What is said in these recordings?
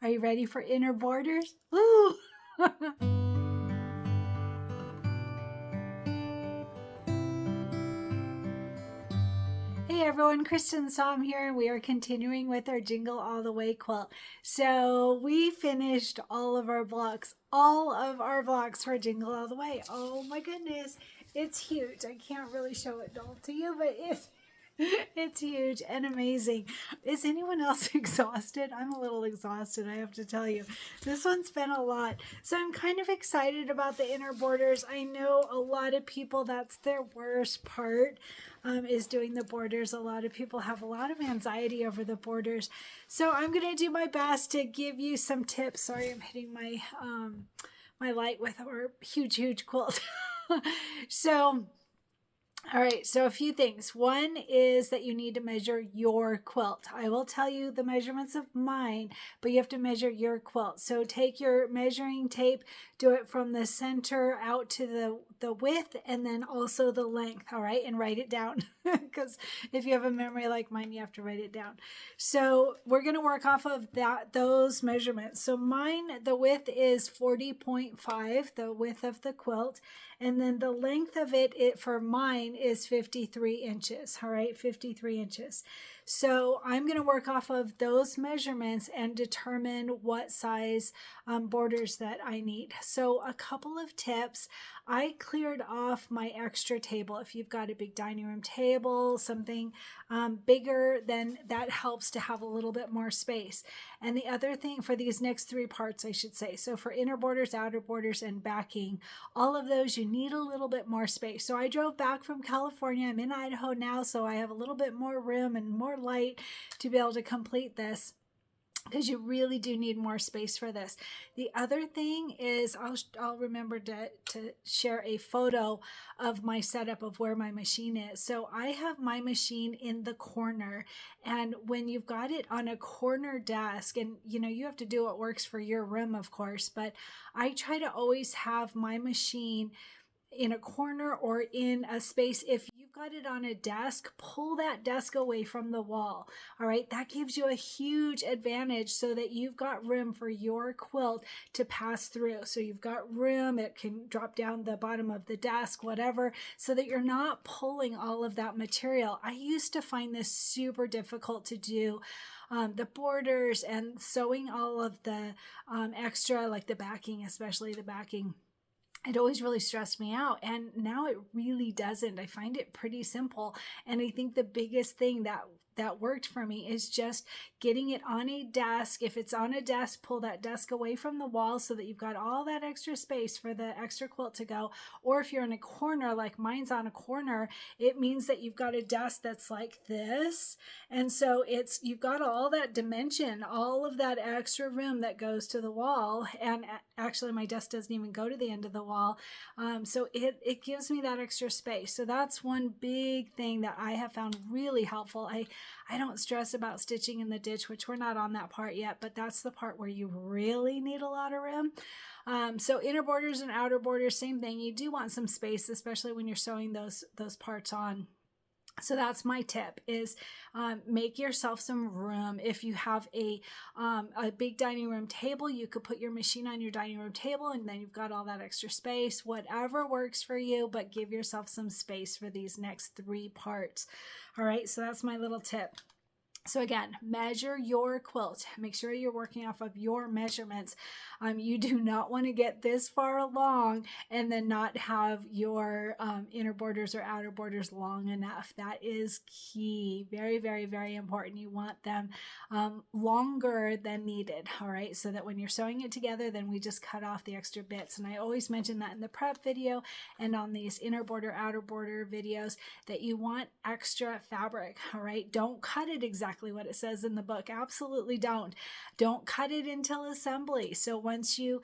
Are you ready for inner borders? Woo! Hey everyone, Cristin Som here, and we are continuing with our Jingle All the Way quilt. So we finished all of our blocks for Jingle All the Way. Oh my goodness, it's huge. I can't really show it all to you, but it's huge and amazing. Is anyone else exhausted? I'm a little exhausted, I have to tell you. This one's been a lot. So I'm kind of excited about the inner borders. I know a lot of people, that's their worst part, is doing the borders. A lot of people have a lot of anxiety over the borders. So I'm going to do my best to give you some tips. Sorry, I'm hitting my my light with our huge quilt. So all right, so a few things. One is that you need to measure your quilt. I will tell you the measurements of mine, but you have to measure your quilt. So take your measuring tape, do it from the center out to the width and then also the length, all right, and write it down because if you have a memory like mine, you have to write it down. So we're going to work off of those measurements. So mine, the width is 40.5, the width of the quilt. And then the length of it for mine is 53 inches, all right, 53 inches. So I'm going to work off of those measurements and determine what size borders that I need. So a couple of tips. I cleared off my extra table. If you've got a big dining room table, something bigger, then that helps to have a little bit more space. And the other thing for these next three parts, I should say, so for inner borders, outer borders, and backing, all of those, you need a little bit more space. So I drove back from California. I'm in Idaho now, so I have a little bit more room and more light to be able to complete this, because you really do need more space for this. The other thing is I'll remember to share a photo of my setup of where my machine is. So I have my machine in the corner, and when you've got it on a corner desk, and you have to do what works for your room, of course, but I try to always have my machine in a corner or in a space. If you've got it on a desk, pull that desk away from the wall. All right, that gives you a huge advantage so that you've got room for your quilt to pass through. So you've got room, it can drop down the bottom of the desk, whatever, so that you're not pulling all of that material. I used to find this super difficult to do. The borders and sewing all of the extra, like the backing, especially the backing. It always really stressed me out, and now it really doesn't. I find it pretty simple, and I think the biggest thing that worked for me is just getting it on a desk. If it's on a desk, pull that desk away from the wall so that you've got all that extra space for the extra quilt to go. Or if you're in a corner, like mine's on a corner, it means that you've got a desk that's like this, and so you've got all that dimension, all of that extra room that goes to the wall. And actually my desk doesn't even go to the end of the wall, so it gives me that extra space. So that's one big thing that I have found really helpful. I don't stress about stitching in the ditch, which we're not on that part yet, but that's the part where you really need a lot of room. So inner borders and outer borders, same thing. You do want some space, especially when you're sewing those parts on. So that's my tip, is make yourself some room. If you have a big dining room table, you could put your machine on your dining room table, and then you've got all that extra space. Whatever works for you, but give yourself some space for these next three parts. All right, so that's my little tip. So again, measure your quilt. Make sure you're working off of your measurements. You do not want to get this far along and then not have your inner borders or outer borders long enough. That is key. Very, very, very important. You want them longer than needed, all right? So that when you're sewing it together, then we just cut off the extra bits. And I always mention that in the prep video and on these inner border, outer border videos, that you want extra fabric, all right? Don't cut it exactly what it says in the book. Absolutely don't. Don't cut it until assembly. So once you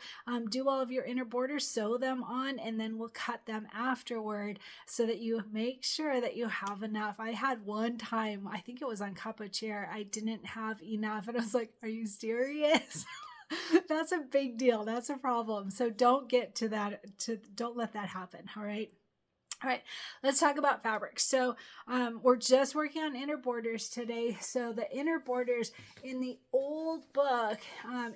do all of your inner borders, sew them on, and then we'll cut them afterward so that you make sure that you have enough. I had one time, I think it was on Cup of Chair, I didn't have enough, and I was like, are you serious? That's a big deal. That's a problem. So don't get to that. Don't let that happen. All right. All right, let's talk about fabric. So we're just working on inner borders today. So the inner borders in the old book,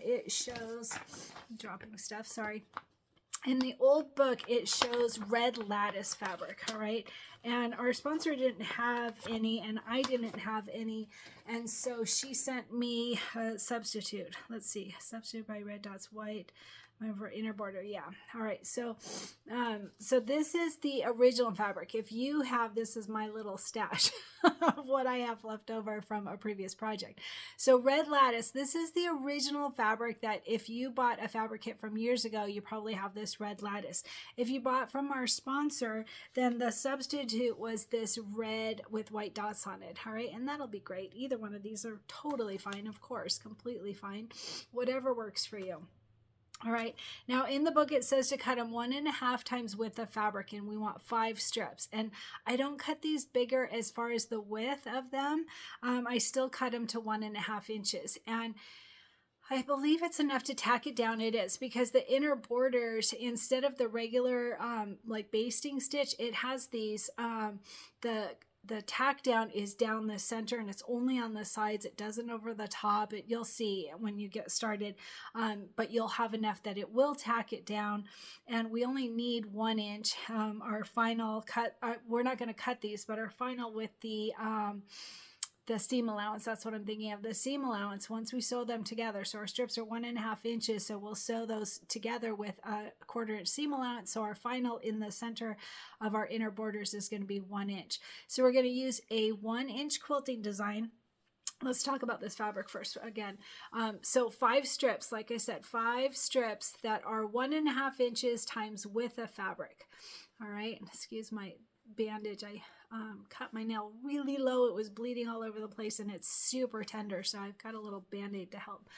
it shows, I'm dropping stuff, sorry. In the old book, it shows red lattice fabric, all right? And our sponsor didn't have any, and I didn't have any. And so she sent me a substitute. Let's see, substitute by red dots white. Over inner border, yeah. All right, so so this is the original fabric. If you have, this is my little stash of what I have left over from a previous project. So red lattice, this is the original fabric that if you bought a fabric kit from years ago, you probably have this red lattice. If you bought from our sponsor, then the substitute was this red with white dots on it, all right? And that'll be great. Either one of these are totally fine, of course, completely fine. Whatever works for you. All right, now in the book it says to cut them 1.5 times width of fabric, and we want 5 strips. And I don't cut these bigger as far as the width of them. I still cut them to 1.5 inches. And I believe it's enough to tack it down. It is, because the inner borders, instead of the regular like basting stitch, it has these, the tack down is down the center, and it's only on the sides. It doesn't over the top. You'll see when you get started, but you'll have enough that it will tack it down. And we only need 1 inch. Our final cut, we're not going to cut these, but our final with the seam allowance, that's what I'm thinking of, the seam allowance, once we sew them together. So our strips are 1.5 inches, so we'll sew those together with a 1/4 inch seam allowance. So our final in the center of our inner borders is going to be 1 inch. So we're going to use a 1 inch quilting design. Let's talk about this fabric first again. So 5 strips, like I said, 5 strips that are 1.5 inches times width of fabric. All right, excuse my bandage. I cut my nail really low. It was bleeding all over the place, and it's super tender, so I've got a little band-aid to help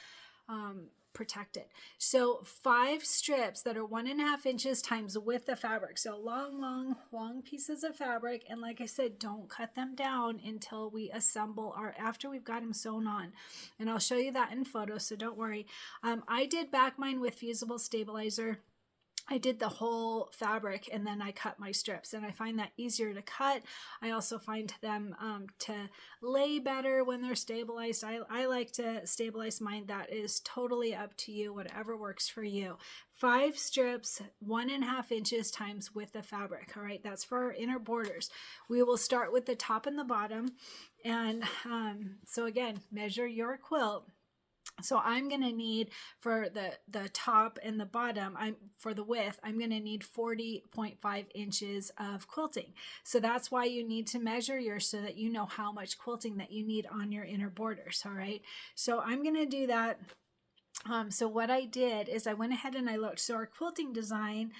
protect it. So 5 strips that are 1.5 inches times width of fabric. So long pieces of fabric. And like I said, don't cut them down until we assemble after we've got them sewn on. And I'll show you that in photos, so don't worry. I did back mine with fusible stabilizer. I did the whole fabric, and then I cut my strips, and I find that easier to cut. I also find them to lay better when they're stabilized. I like to stabilize mine. That is totally up to you, whatever works for you. 5 strips, 1.5 inches times width of fabric. All right, that's for our inner borders. We will start with the top and the bottom. And so again, measure your quilt. So I'm going to need, for the top and the bottom, for the width, I'm going to need 40.5 inches of quilting. So that's why you need to measure yours, so that you know how much quilting that you need on your inner borders. All right. So I'm going to do that. So what I did is I went ahead and I looked. So our quilting design,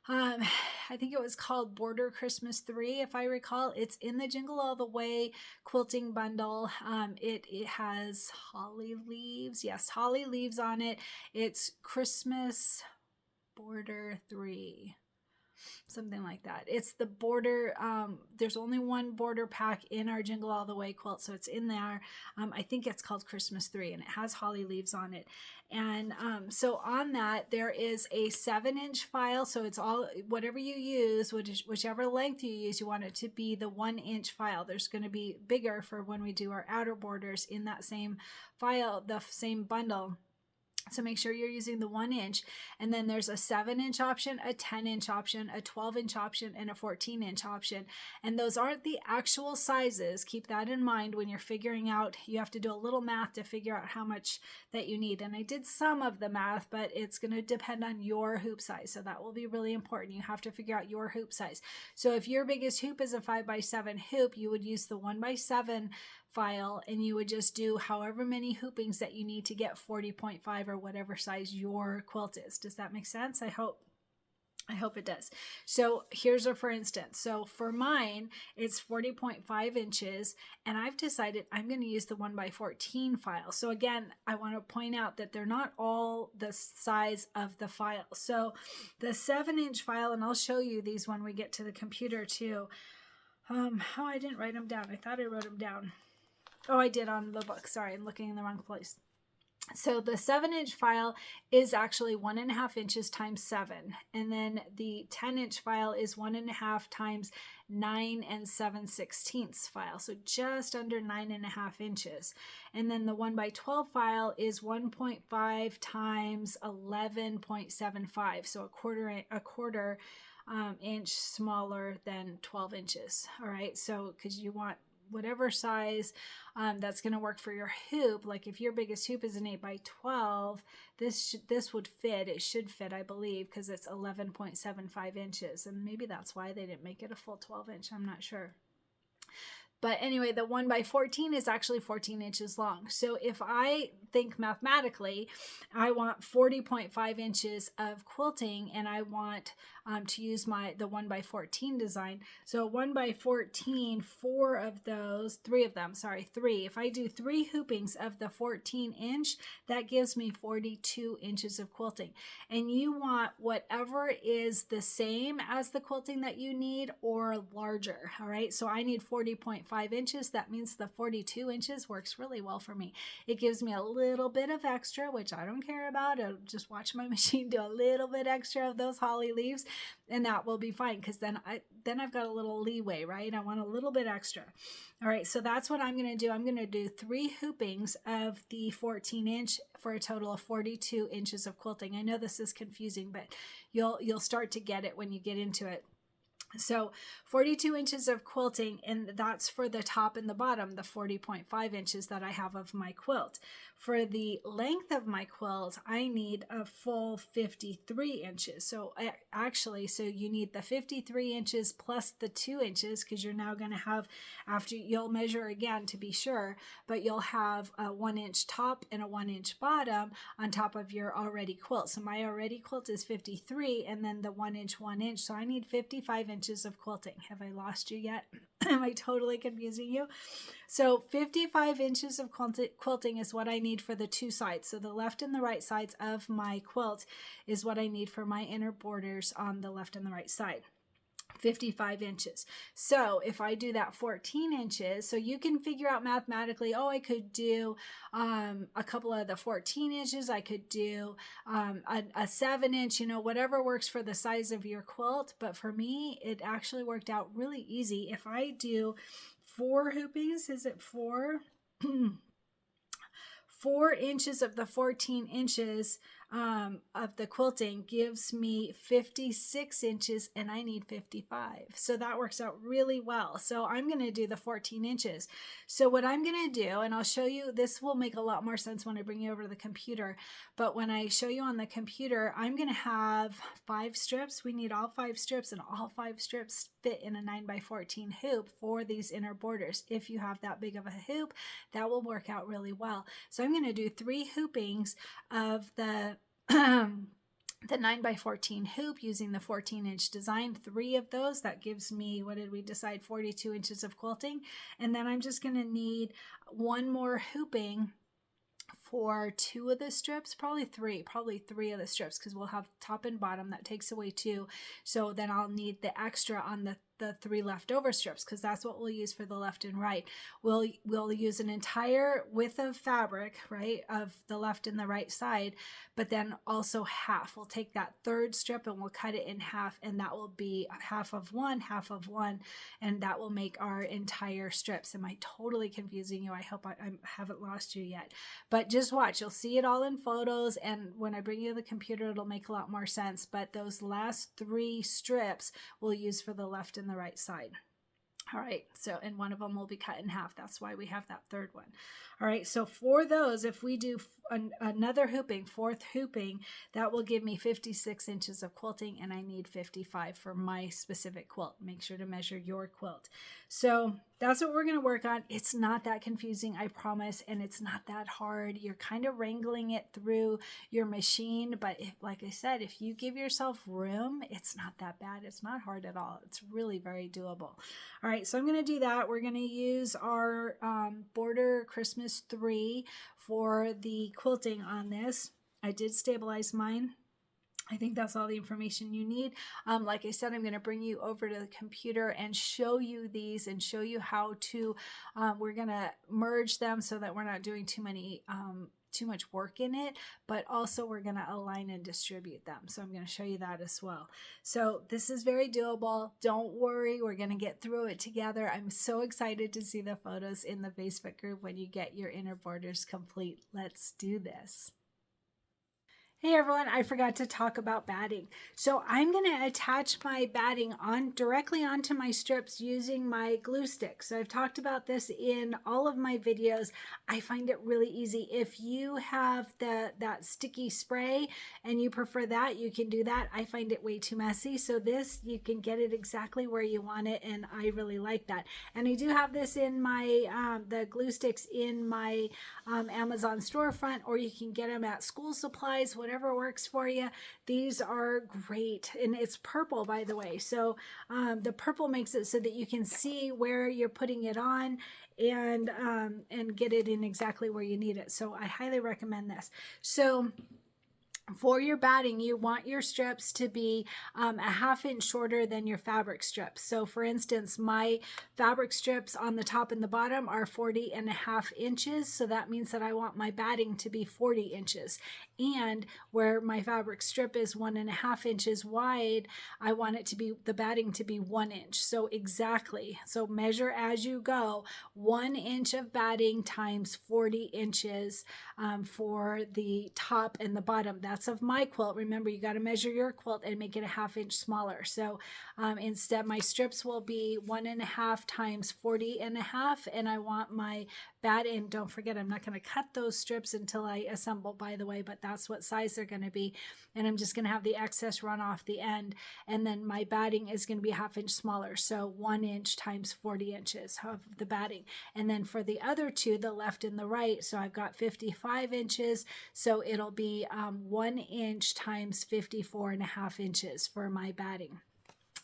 I think it was called Border Christmas 3, if I recall. It's in the Jingle All the Way quilting bundle. It has holly leaves. Yes, holly leaves on it. It's Christmas Border 3. Something like that. It's the border. There's only one border pack in our Jingle All the Way quilt, so it's in there. I think it's called Christmas 3, and it has holly leaves on it. And so on that, there is a 7-inch file. So it's all, whatever you use, whichever length you use, you want it to be the 1-inch file. There's going to be bigger for when we do our outer borders in that same file, the same bundle. So make sure you're using the 1 inch. And then there's a 7-inch option, a 10-inch option, a 12-inch option, and a 14-inch option. And those aren't the actual sizes. Keep that in mind when you're figuring out. You have to do a little math to figure out how much that you need. And I did some of the math, but it's going to depend on your hoop size. So that will be really important. You have to figure out your hoop size. So if your biggest hoop is a 5x7 hoop, you would use the 1x7 file, and you would just do however many hoopings that you need to get 40.5 or whatever size your quilt is. Does that make sense? I hope it does. So here's a for instance. So for mine, it's 40.5 inches, and I've decided I'm going to use the 1x14 file. So again, I want to point out that they're not all the size of the file. So the 7-inch file, and I'll show you these when we get to the computer too. Oh, I didn't write them down. I thought I wrote them down. Oh, I did on the book. Sorry, I'm looking in the wrong place. So the 7-inch file is actually 1.5 inches times 7. And then the 10-inch file is 1.5 times 9 7/16 file. So just under 9.5 inches. And then the 1x12 file is 1.5 times 11.75. So a quarter inch smaller than 12 inches. All right. So because you want whatever size that's going to work for your hoop. Like if your biggest hoop is an 8x12, this would fit. It should fit, I believe, because it's 11.75 inches. And maybe that's why they didn't make it a full 12 inch. I'm not sure. But anyway, the 1x14 is actually 14 inches long. So if I think mathematically, I want 40.5 inches of quilting and I want to use the 1x14 design. So 1x14, three. If I do 3 hoopings of the 14 inch, that gives me 42 inches of quilting. And you want whatever is the same as the quilting that you need or larger. All right. So I need 40.5 inches. That means the 42 inches works really well for me. It gives me a little bit of extra, which I don't care about. I'll just watch my machine do a little bit extra of those holly leaves, and that will be fine because then I've got a little leeway, right? I want a little bit extra. All right, so that's what I'm going to do. I'm going to do 3 hoopings of the 14 inch for a total of 42 inches of quilting. I know this is confusing, but you'll start to get it when you get into it. So 42 inches of quilting, and that's for the top and the bottom, the 40.5 inches that I have of my quilt. For the length of my quilt, I need a full 53 inches. So you need the 53 inches plus the 2 inches, because you're now going to have, after you'll measure again to be sure, but you'll have a 1 inch top and a 1 inch bottom on top of your already quilt. So my already quilt is 53, and then the 1 inch, so I need 55 inches of quilting. Have I lost you yet? Am I totally confusing you? So 55 inches of quilting is what I need for the 2 sides. So the left and the right sides of my quilt is what I need for my inner borders on the left and the right side. 55 inches. So if I do that 14 inches, so you can figure out mathematically, I could do a couple of the 14 inches. I could do a 7 inch, whatever works for the size of your quilt. But for me, it actually worked out really easy. If I do 4 hoopings, is it 4? 4 inches of the 14 inches of the quilting gives me 56 inches, and I need 55. So that works out really well. So I'm going to do the 14 inches. So what I'm going to do, and I'll show you, this will make a lot more sense when I bring you over to the computer, but when I show you on the computer, I'm going to have 5 strips. We need all 5 strips, and all 5 strips fit in a 9x14 hoop for these inner borders. If you have that big of a hoop, that will work out really well. So I'm going to do 3 hoopings of the 9x14 hoop using the 14 inch design. 3 of those, that gives me, what did we decide, 42 inches of quilting. And then I'm just going to need 1 more hooping for 2 of the strips, probably 3 of the strips, because we'll have top and bottom. That takes away 2. So then I'll need the extra on the 3 leftover strips, because that's what we'll use for the left and right. We'll use an entire width of fabric, right, of the left and the right side, but then also half. We'll take that 3rd strip and we'll cut it in half, and that will be half of one, and that will make our entire strips. Am I totally confusing you? I hope I haven't lost you yet. But just watch. You'll see it all in photos, and when I bring you the computer, it'll make a lot more sense. But those last 3 strips we'll use for the left and the right side. All right, so, and one of them will be cut in half. That's why we have that 3rd one. All right, so for those, if we do another hooping, 4th hooping, that will give me 56 inches of quilting, and I need 55 for my specific quilt. Make sure to measure your quilt. So that's what we're going to work on. It's not that confusing, I promise, and it's not that hard. You're kind of wrangling it through your machine, but like I said, if you give yourself room, it's not that bad. It's not hard at all. It's really very doable. All right, so I'm going to do that. We're going to use our border Christmas 3 for the quilting on this. I did stabilize mine. I think that's all the information you need. Like I said, I'm going to bring you over to the computer and show you these and show you how to, we're going to merge them so that we're not doing too many too much work in it, but also we're going to align and distribute them. So I'm going to show you that as well. So this is very doable. Don't worry, we're going to get through it together. I'm so excited to see the photos in the Facebook group when you get your inner borders complete. Let's do this. Hey everyone, I forgot to talk about batting. So I'm going to attach my batting directly onto my strips using my glue stick. So I've talked about this in all of my videos. I find it really easy. If you have that sticky spray and you prefer that, you can do that. I find it way too messy. So this, you can get it exactly where you want it, and I really like that. And I do have this in my, the glue sticks in my Amazon storefront, or you can get them at school supplies, whatever works for you. These are great, and it's purple, by the way. So the purple makes it so that you can see where you're putting it on and get it in exactly where you need it. So I highly recommend this. So for your batting, you want your strips to be a 1/2 inch shorter than your fabric strips. So for instance, my fabric strips on the top and the bottom are 40.5 inches. So that means that I want my batting to be 40 inches. And where my fabric strip is 1.5 inches wide, I want it to be, the batting to be 1 inch. So exactly. So measure as you go, 1 inch of batting times 40 inches for the top and the bottom. That's of my quilt. Remember, you got to measure your quilt and make it a 1/2 inch smaller. So instead, my strips will be 1.5 times 40.5, and I want my batting. Don't forget, I'm not going to cut those strips until I assemble, by the way, but that's what size they're going to be. And I'm just going to have the excess run off the end. And then my batting is going to be a 1/2 inch smaller. So 1 inch times 40 inches of the batting. And then for the other two, the left and the right, so I've got 55 inches. So it'll be 1 inch times 54.5 inches for my batting.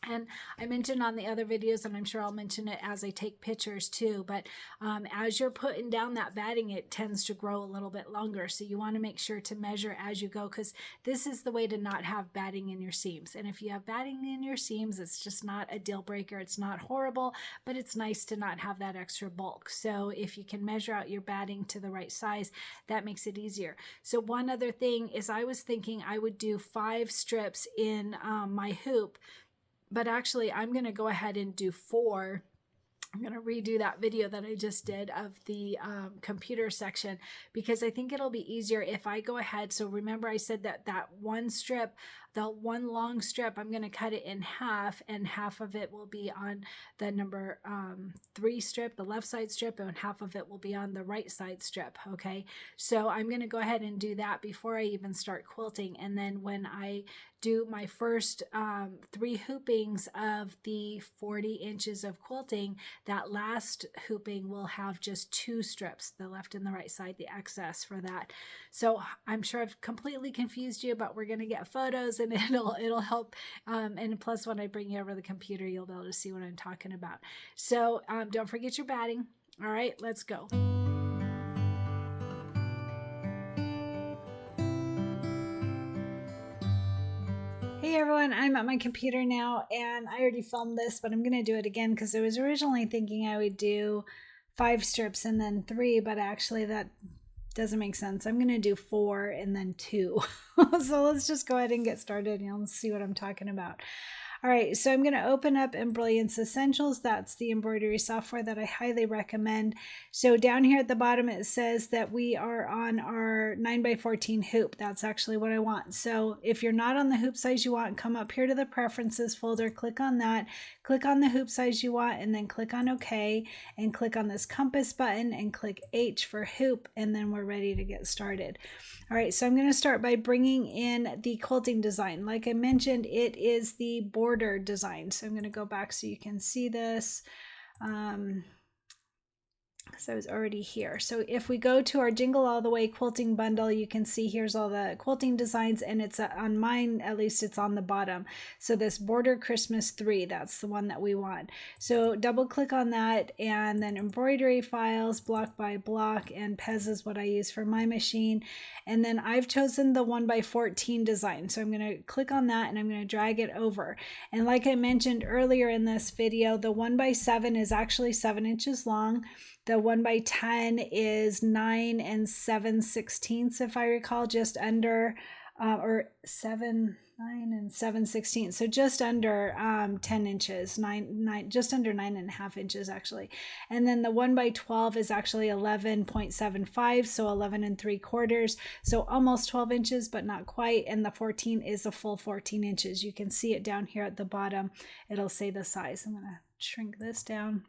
And I mentioned on the other videos, and I'm sure I'll mention it as I take pictures too, but as you're putting down that batting, it tends to grow a little bit longer. So you want to make sure to measure as you go, because this is the way to not have batting in your seams. And if you have batting in your seams, it's just not a deal breaker. It's not horrible, but it's nice to not have that extra bulk. So if you can measure out your batting to the right size, that makes it easier. So one other thing is, I was thinking I would do 5 strips in my hoop, but actually I'm going to go ahead and do 4. I'm going to redo that video that I just did of the computer section, because I think it'll be easier if I go ahead. So remember, I said that one strip, the one long strip, I'm going to cut it in half, and half of it will be on the number 3 strip, the left side strip, and half of it will be on the right side strip. Okay, so I'm going to go ahead and do that before I even start quilting. And then when I do my first 3 hoopings of the 40 inches of quilting, that last hooping will have just 2 strips, the left and the right side, the excess for that. So I'm sure I've completely confused you, but we're going to get photos, and it'll help. And plus, when I bring you over the computer, you'll be able to see what I'm talking about. So don't forget your batting. All right, let's go. Hey everyone, I'm at my computer now, and I already filmed this, but I'm going to do it again because I was originally thinking I would do 5 strips and then 3, but actually that doesn't make sense. I'm going to do 4 and then 2. So let's just go ahead and get started, and you'll see what I'm talking about. All right, so I'm going to open up Embellishment Essentials. That's the embroidery software that I highly recommend. So down here at the bottom, it says that we are on our 9x14 hoop. That's actually what I want. So if you're not on the hoop size you want, come up here to the Preferences folder, click on that, click on the hoop size you want, and then click on OK, and click on this compass button and click H for hoop, and then we're ready to get started. All right, so I'm going to start by bringing in the quilting design. Like I mentioned, it is the border design. So I'm going to go back so you can see this. So I was already here. So if we go to our Jingle All the Way quilting bundle, you can see here's all the quilting designs, and it's on mine, at least it's on the bottom. So this Border Christmas 3, that's the one that we want. So double click on that, and then embroidery files, block by block, and Pez is what I use for my machine. And then I've chosen the 1x14 design. So I'm going to click on that, and I'm going to drag it over. And like I mentioned earlier in this video, the 1x7 is actually 7 inches long. The the 1x10 is 9 7/16, if I recall, just under, or 9 7/16, so just under 10 inches, just under 9.5 inches actually. And then the 1x12 is actually 11.75, so 11 3/4, so almost 12 inches, but not quite. And the 14 is a full 14 inches. You can see it down here at the bottom. It'll say the size. I'm gonna shrink this down.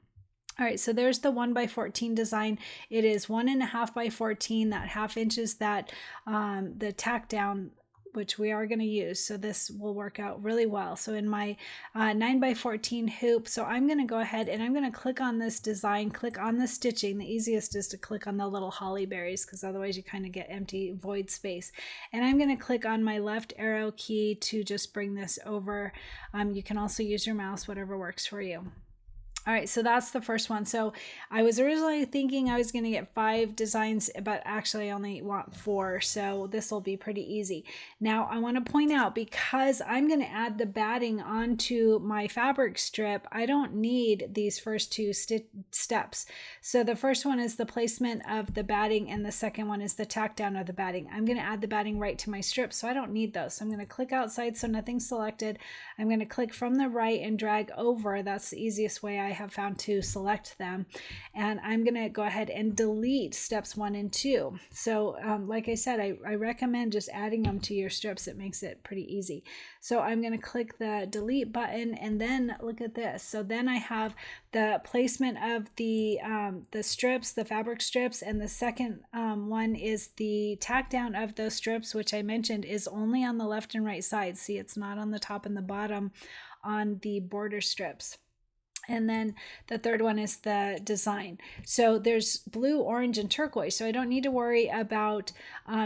All right, so there's the 1x14 design. It is 1.5 by 14, that 1/2 inches that the tack down, which we are going to use, so this will work out really well. So in my 9x14 hoop, so I'm going to go ahead and I'm going to click on this design, click on the stitching. The easiest is to click on the little holly berries, because otherwise you kind of get empty void space. And I'm going to click on my left arrow key to just bring this over. You can also use your mouse, whatever works for you. All right, so that's the first one. So I was originally thinking I was going to get 5 designs, but actually I only want 4. So this will be pretty easy. Now I want to point out, because I'm going to add the batting onto my fabric strip, I don't need these first 2 steps. So the first one is the placement of the batting, and the second one is the tack down of the batting. I'm going to add the batting right to my strip, so I don't need those. So I'm going to click outside, so nothing's selected. I'm going to click from the right and drag over. That's the easiest way I have found to select them. And I'm going to go ahead and delete steps 1 and 2. So like I said, I recommend just adding them to your strips. It makes it pretty easy. So I'm going to click the delete button, and then look at this. So then I have the placement of the strips, the fabric strips, and the second one is the tack down of those strips, which I mentioned is only on the left and right side. See, it's not on the top and the bottom on the border strips. And then the third one is the design. So there's blue, orange, and turquoise. So I don't need to worry about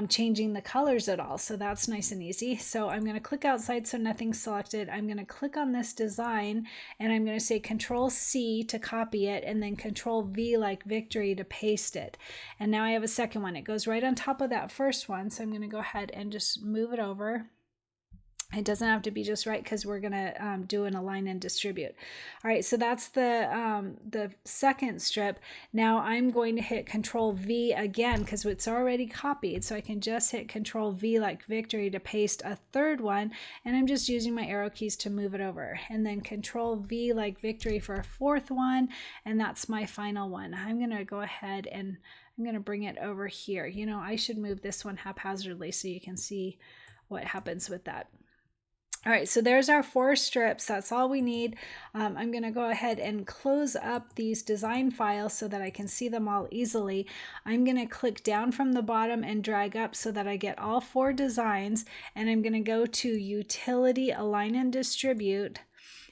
changing the colors at all. So that's nice and easy. So I'm going to click outside, so nothing's selected. I'm going to click on this design, and I'm going to say Control C to copy it, and then Control V like victory to paste it. And now I have a second one. It goes right on top of that first one. So I'm going to go ahead and just move it over. It doesn't have to be just right, because we're going to do an align and distribute. All right, so that's the second strip. Now I'm going to hit Control V again, because it's already copied. So I can just hit Control V like victory to paste a third one. And I'm just using my arrow keys to move it over. And then Control V like victory for a fourth one. And that's my final one. I'm going to go ahead and I'm going to bring it over here. You know, I should move this one haphazardly so you can see what happens with that. All right, so there's our 4 strips. That's all we need. I'm going to go ahead and close up these design files so that I can see them all easily. I'm going to click down from the bottom and drag up so that I get all 4 designs. And I'm going to go to Utility, Align and Distribute.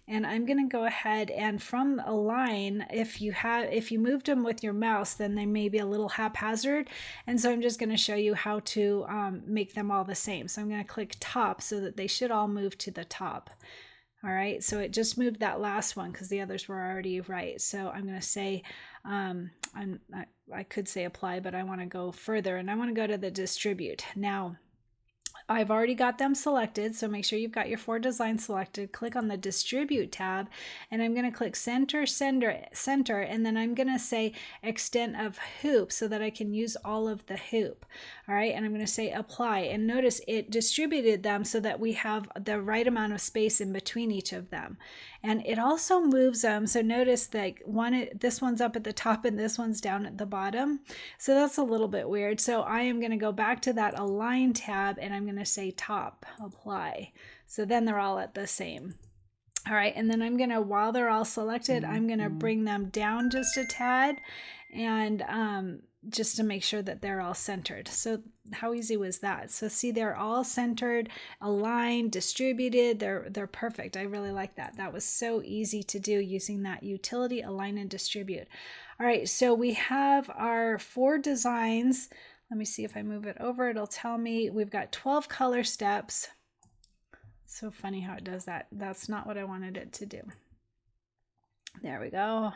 And I'm going to go ahead and from Align, if you moved them with your mouse, then they may be a little haphazard. And so I'm just going to show you how to make them all the same. So I'm going to click top so that they should all move to the top. All right, so it just moved that last one because the others were already right. So I'm going to say, I could say apply, but I want to go further and I want to go to the distribute. Now, I've already got them selected, so make sure you've got your 4 designs selected. Click on the Distribute tab, and I'm going to click Center, and then I'm going to say Extent of Hoop so that I can use all of the hoop. All right, and I'm going to say Apply, and notice it distributed them so that we have the right amount of space in between each of them. And it also moves them, so notice like this one's up at the top and this one's down at the bottom. So that's a little bit weird. So I am going to go back to that Align tab, and I'm going to say Top, Apply. So then they're all at the same. All right, and then I'm going to, while they're all selected, I'm going to bring them down just a tad, and just to make sure that they're all centered. So how easy was that? So see, they're all centered, aligned, distributed. They're perfect. I really like that. That was so easy to do using that utility, align and distribute. All right, so we have our 4 designs. Let me see if I move it over, it'll tell me we've got 12 color steps. It's so funny how it does that. That's not what I wanted it to do. There we go.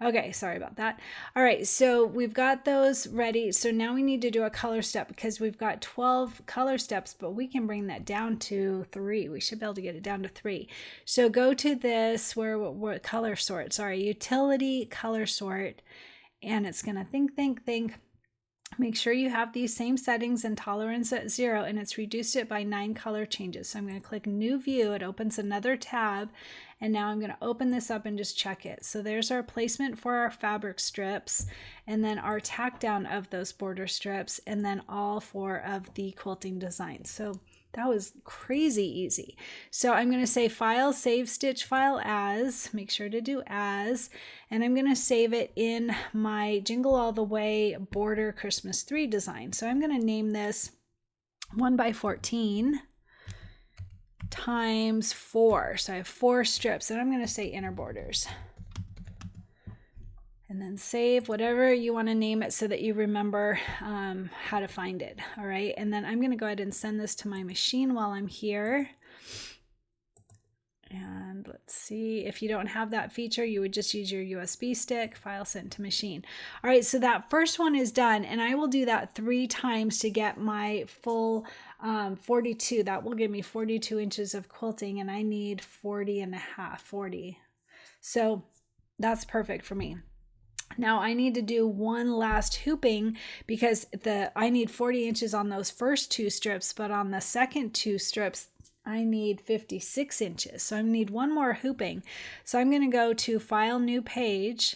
Okay, sorry about that. All right, so we've got those ready. So now we need to do a color step because we've got 12 color steps, but we can bring that down to 3. We should be able to get it down to 3. So go to this, where color sort, sorry, utility color sort. and it's going to think. Make sure you have these same settings and tolerance at 0, and it's reduced it by 9 color changes. So I'm going to click New View. It opens another tab, and now I'm going to open this up and just check it. So there's our placement for our fabric strips, and then our tack down of those border strips, and then all 4 of the quilting designs. So that was crazy easy. So I'm going to say File, Save Stitch File As, make sure to do As, and I'm going to save it in my Jingle All the Way Border Christmas 3 design. So I'm going to name this 1x14 times 4. So I have 4 strips, and I'm going to say inner borders. And then save whatever you want to name it so that you remember how to find it. All right. And then I'm going to go ahead and send this to my machine while I'm here. And let's see, if you don't have that feature, you would just use your USB stick, file sent to machine. All right. So that first one is done, and I will do that 3 times to get my full 42. That will give me 42 inches of quilting, and I need 40. So that's perfect for me. Now I need to do one last hooping because I need 40 inches on those first 2 strips, but on the second 2 strips, I need 56 inches. So I need one more hooping. So I'm going to go to File, New Page,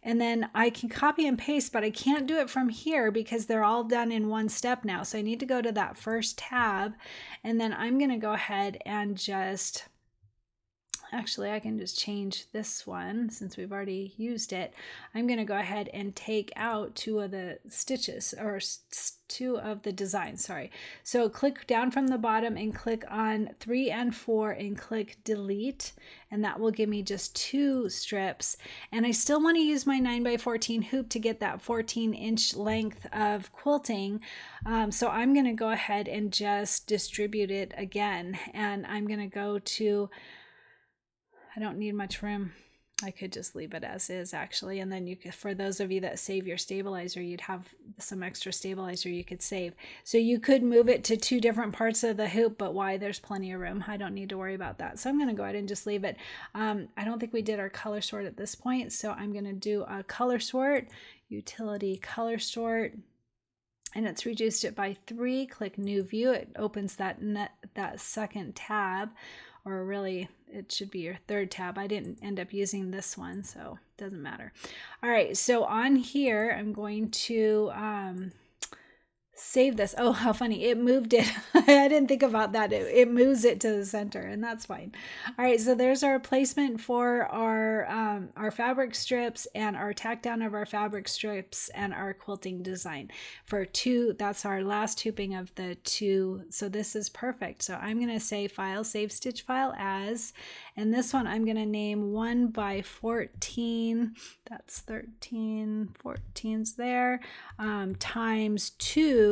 and then I can copy and paste, but I can't do it from here because they're all done in one step now. So I need to go to that first tab, and then I'm going to go ahead and just... Actually, I can just change this one since we've already used it. I'm going to go ahead and take out 2 of the stitches, or 2 of the designs, sorry. So click down from the bottom and click on 3 and 4 and click delete, and that will give me just 2 strips. And I still want to use my 9x14 hoop to get that 14-inch length of quilting. So I'm going to go ahead and just distribute it again, and I'm going to go to... I don't need much room. I could just leave it as is actually. And then you could, for those of you that save your stabilizer, you'd have some extra stabilizer you could save. So you could move it to 2 different parts of the hoop, but why? There's plenty of room. I don't need to worry about that. So I'm going to go ahead and just leave it. I don't think we did our color sort at this point. So I'm going to do a color sort, utility color sort, and it's reduced it by 3. Click New View. It opens that second tab. Or really, it should be your 3rd tab. I didn't end up using this one, so it doesn't matter. All right, so on here, I'm going to save this. Oh, how funny. It moved it. I didn't think about that. It moves it to the center, and that's fine. All right, so there's our placement for our fabric strips and our tack down of our fabric strips and our quilting design for 2. That's our last hooping of the 2. So this is perfect. So I'm going to say File, Save Stitch File As, and this one I'm going to name 1x14. That's 13, 14's there, times 2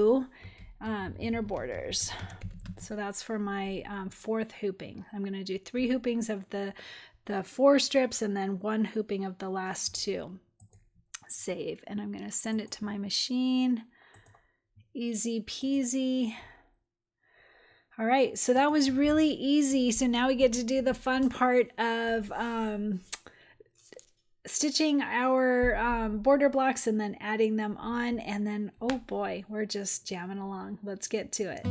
inner borders. So that's for my 4th hooping. I'm going to do 3 hoopings of the 4 strips and then 1 hooping of the last 2. Save, and I'm going to send it to my machine. Easy peasy. All right, so that was really easy. So now we get to do the fun part of stitching our border blocks and then adding them on, and then oh boy, we're just jamming along. Let's get to it.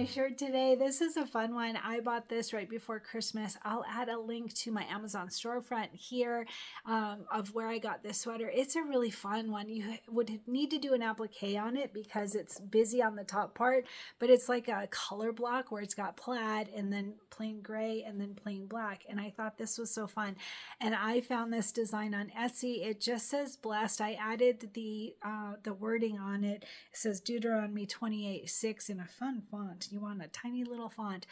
shirt today. This is a fun one. I bought this right before Christmas. I'll add a link to my Amazon storefront here of where I got this sweater. It's a really fun one. You would need to do an applique on it because it's busy on the top part, but it's like a color block where it's got plaid and then plain gray and then plain black. And I thought this was so fun. And I found this design on Etsy. It just says blessed. I added the wording on it. It says Deuteronomy 28:6 in a fun font. You want a tiny little font.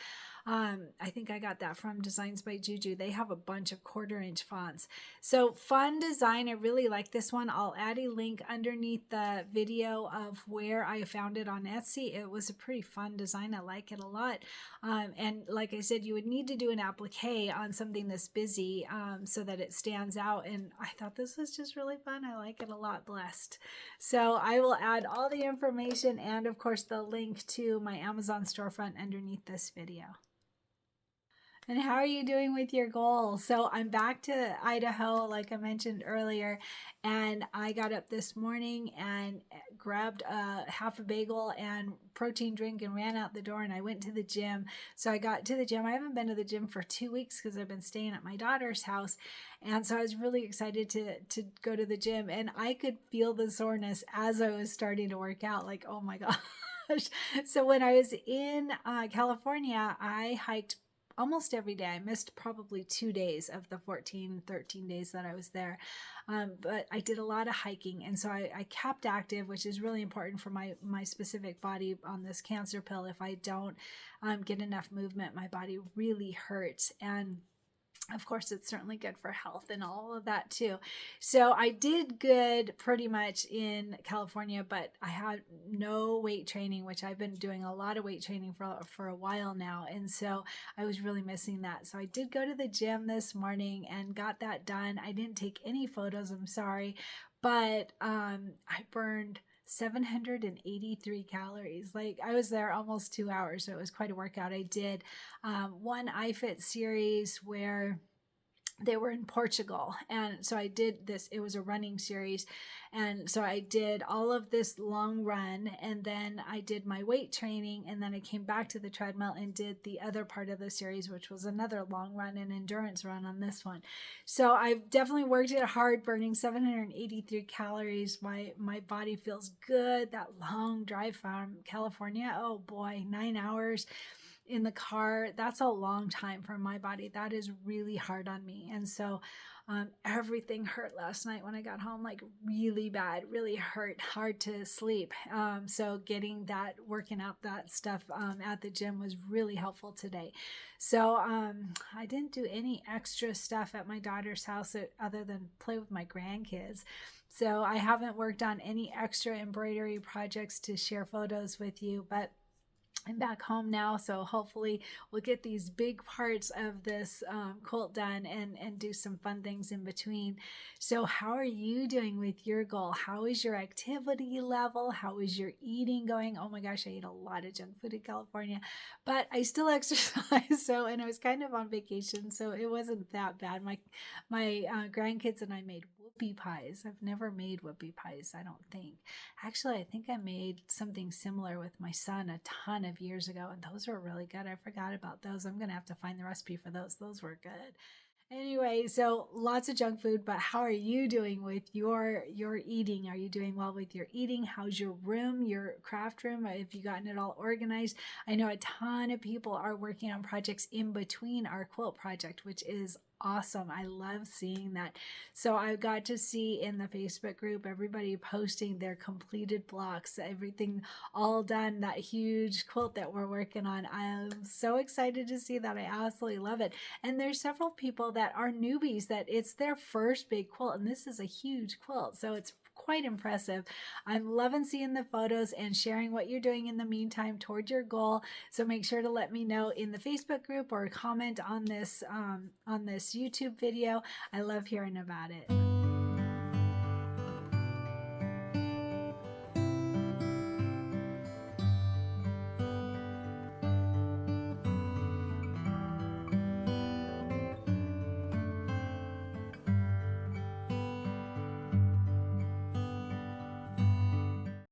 I think I got that from Designs by Juju. They have a bunch of 1/4-inch fonts. So fun design. I really like this one. I'll add a link underneath the video of where I found it on Etsy. It was a pretty fun design. I like it a lot. And like I said, you would need to do an applique on something this busy so that it stands out. And I thought this was just really fun. I like it a lot. Blessed. So I will add all the information and of course the link to my Amazon storefront underneath this video. And how are you doing with your goals? So I'm back to Idaho, like I mentioned earlier, and I got up this morning and grabbed half a bagel and protein drink and ran out the door, and I went to the gym. So I got to the gym. I haven't been to the gym for 2 weeks because I've been staying at my daughter's house. And so I was really excited to go to the gym, and I could feel the soreness as I was starting to work out, like, oh my gosh. So when I was in California, I hiked almost every day. I missed probably 2 days of the 13 days that I was there. But I did a lot of hiking. And so I kept active, which is really important for my specific body on this cancer pill. If I don't get enough movement, my body really hurts. And of course, it's certainly good for health and all of that too. So I did good pretty much in California, but I had no weight training, which I've been doing a lot of weight training for a while now. And so I was really missing that. So I did go to the gym this morning and got that done. I didn't take any photos, I'm sorry, but I burned 783 calories. Like I was there almost 2 hours. So it was quite a workout. I did one iFit series where they were in Portugal. And so I did this, it was a running series. And so I did all of this long run, and then I did my weight training, and then I came back to the treadmill and did the other part of the series, which was another long run and endurance run on this one. So I've definitely worked it hard, burning 783 calories. My body feels good. That long drive from California, oh boy, 9 hours in the car, that's a long time for my body. That is really hard on me. And so everything hurt last night when I got home, like really bad, really hurt, hard to sleep. So getting that, working out that stuff at the gym was really helpful today. So I didn't do any extra stuff at my daughter's house other than play with my grandkids. So I haven't worked on any extra embroidery projects to share photos with you, but I'm back home now, so hopefully we'll get these big parts of this quilt done and do some fun things in between. So how are you doing with your goal? How is your activity level? How is your eating going? Oh my gosh, I ate a lot of junk food in California, but I still exercise. So, and I was kind of on vacation, so it wasn't that bad. My grandkids and I made whoopie pies. I've never made whoopie pies, I don't think. Actually, I think I made something similar with my son a ton of years ago, and those were really good. I forgot about those. I'm going to have to find the recipe for those. Those were good. Anyway, so lots of junk food, but how are you doing with your eating? Are you doing well with your eating? How's your room, your craft room? Have you gotten it all organized? I know a ton of people are working on projects in between our quilt project, which is awesome. I love seeing that. So I got to see in the Facebook group, everybody posting their completed blocks, everything all done, that huge quilt that we're working on. I'm so excited to see that. I absolutely love it. And there's several people that are newbies that it's their first big quilt, and this is a huge quilt. So it's quite impressive. I'm loving seeing the photos and sharing what you're doing in the meantime toward your goal. So make sure to let me know in the Facebook group or comment on this YouTube video. I love hearing about it.